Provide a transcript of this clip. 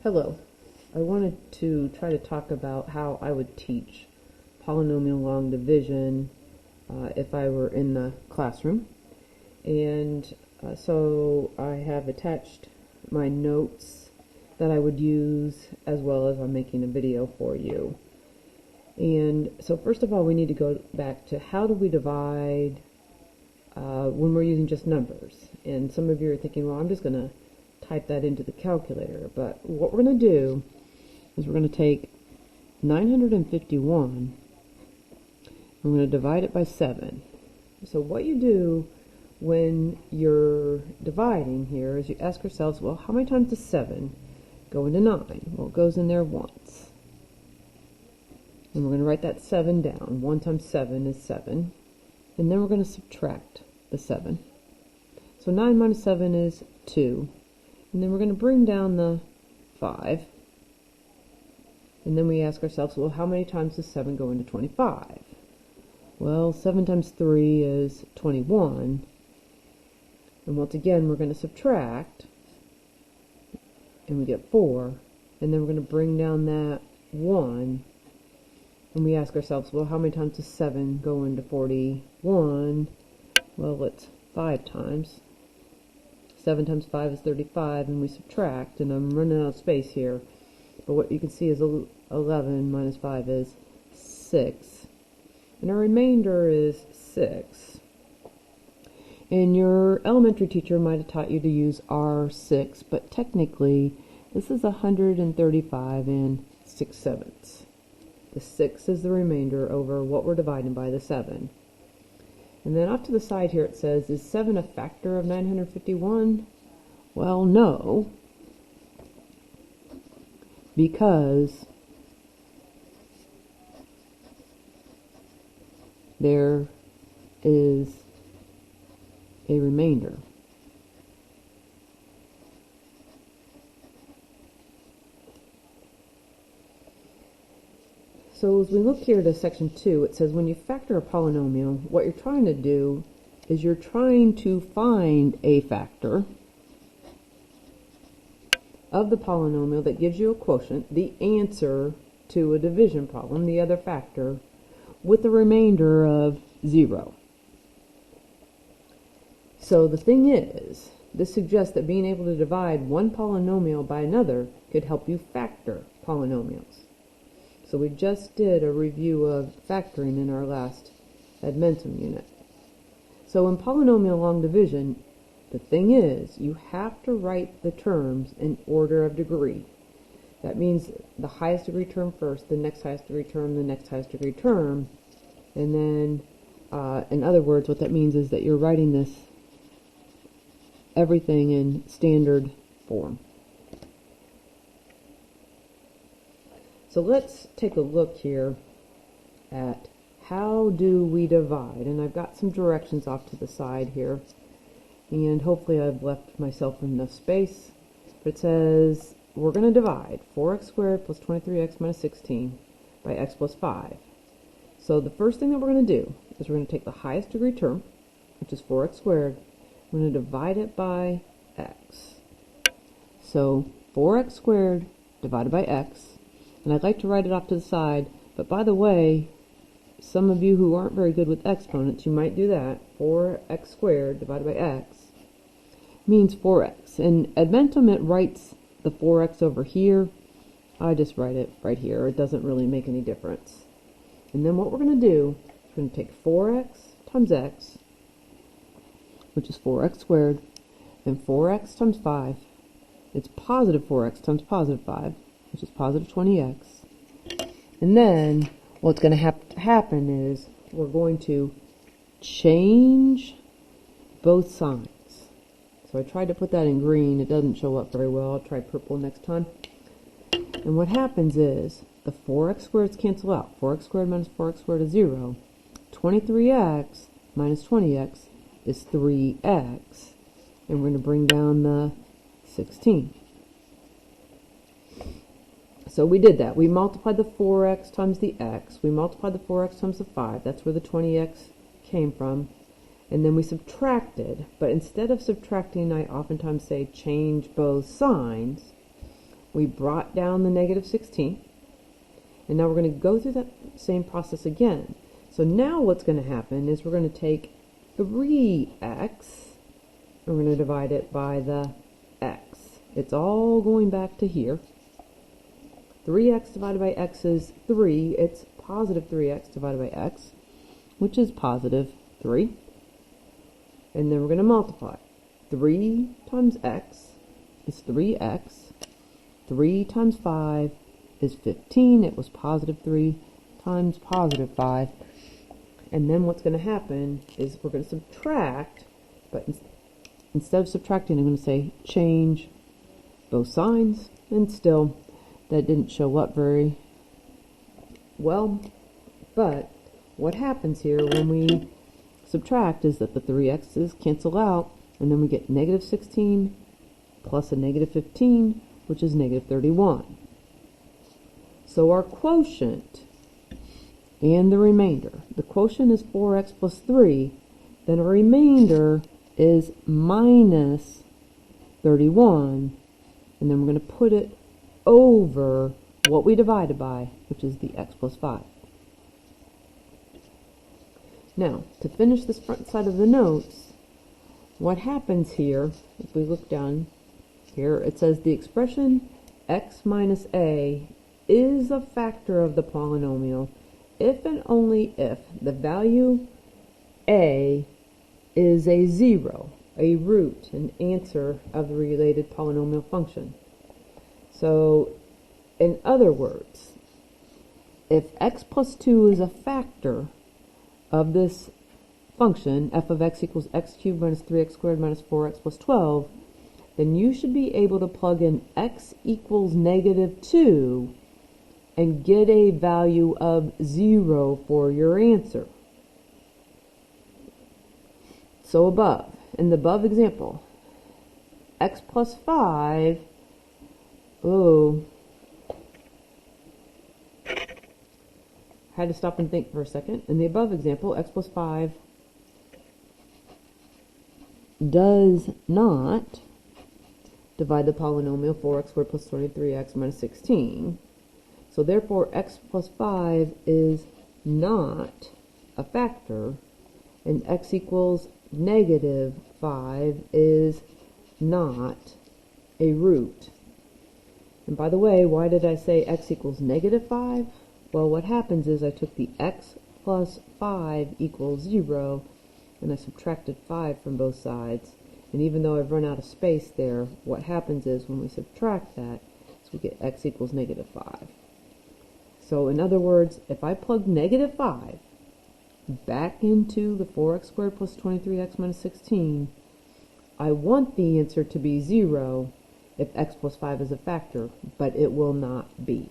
Hello. I wanted to try to talk about how I would teach polynomial long division if I were in the classroom. And so I have attached my notes that I would use, as well as I'm making a video for you. And so first of all, we need to go back to how do we divide when we're using just numbers. And some of you are thinking, well, I'm just going to type that into the calculator. But what we're going to do is we're going to take 951, we're going to divide it by 7. So what you do when you're dividing here is you ask yourselves, well, how many times does 7 go into 9? Well, it goes in there once. And we're going to write that 7 down. 1 times 7 is 7. And then we're going to subtract the 7. So 9 minus 7 is 2. And then we're going to bring down the 5. And then we ask ourselves, well, how many times does 7 go into 25? Well, 7 times 3 is 21. And once again, we're going to subtract. And we get 4. And then we're going to bring down that 1. And we ask ourselves, well, how many times does 7 go into 41? Well, it's 5 times. 7 times 5 is 35, and we subtract, and I'm running out of space here. But what you can see is 11 minus 5 is 6. And our remainder is 6. And your elementary teacher might have taught you to use R6, but technically this is 135 and 6/7. The 6 is the remainder over what we're dividing by, the 7. And then off to the side here it says, is 7 a factor of 951? Well, no, because there is a remainder. So as we look here to section 2, it says when you factor a polynomial, what you're trying to do is you're trying to find a factor of the polynomial that gives you a quotient, the answer to a division problem, the other factor, with a remainder of 0. So the thing is, this suggests that being able to divide one polynomial by another could help you factor polynomials. So we just did a review of factoring in our last Admentum unit. So in polynomial long division, the thing is, you have to write the terms in order of degree. That means the highest degree term first, the next highest degree term, the next highest degree term, and then, in other words, what that means is that you're writing this everything in standard form. So let's take a look here at how do we divide. And I've got some directions off to the side here. And hopefully I've left myself enough space. But it says we're going to divide 4x squared plus 23x minus 16 by x plus 5. So the first thing that we're going to do is we're going to take the highest degree term, which is 4x squared. We're going to divide it by x. So 4x squared divided by x. And I'd like to write it off to the side, but by the way, some of you who aren't very good with exponents, you might do that. 4x squared divided by x means 4x. And Admentum, it writes the 4x over here. I just write it right here. It doesn't really make any difference. And then what we're going to do, we're going to take 4x times x, which is 4x squared, and 4x times 5. It's positive 4x times positive 5. Which is positive 20x. And then what's going to happen is we're going to change both signs. So I tried to put that in green. It doesn't show up very well. I'll try purple next time. And what happens is the 4x squareds cancel out. 4x squared minus 4x squared is 0. 23x minus 20x is 3x. And we're going to bring down the 16. So we did that. We multiplied the 4x times the x. We multiplied the 4x times the 5. That's where the 20x came from. And then we subtracted. But instead of subtracting, I oftentimes say change both signs. we brought down the negative 16, and now we're going to go through that same process again. So now what's going to happen is we're going to take 3x, and we're going to divide it by the x. It's all going back to here. 3x divided by x is 3. It's positive 3x divided by x, which is positive 3. And then we're going to multiply. 3 times x is 3x. 3 times 5 is 15. It was positive 3 times positive 5. And then what's going to happen is we're going to subtract, but instead of subtracting, I'm going to say change both signs, and still that didn't show up very well. But what happens here when we subtract is that the 3x's cancel out, and then we get negative 16 plus a negative 15, which is negative 31. So our quotient and the remainder. The quotient is 4x plus 3, then our remainder is minus 31, and then we're going to put it over what we divided by, which is the x plus 5. Now, to finish this front side of the notes, what happens here, if we look down here, it says the expression x minus a is a factor of the polynomial if and only if the value a is a 0, a root, an answer of the related polynomial function. So, in other words, if x plus 2 is a factor of this function, f of x equals x cubed minus 3x squared minus 4x plus 12, then you should be able to plug in x equals negative 2 and get a value of 0 for your answer. So in the above example, x plus 5, had to stop and think for a second. In the above example, x plus 5 does not divide the polynomial 4x squared plus 23x minus 16. So therefore, x plus 5 is not a factor, and x equals negative 5 is not a root. And by the way, why did I say x equals negative 5? Well, what happens is I took the x plus 5 equals 0, and I subtracted 5 from both sides. And even though I've run out of space there, what happens is when we subtract that, we get x equals negative 5. So in other words, if I plug negative 5 back into the 4x squared plus 23x minus 16, I want the answer to be 0 if x plus 5 is a factor, but it will not be.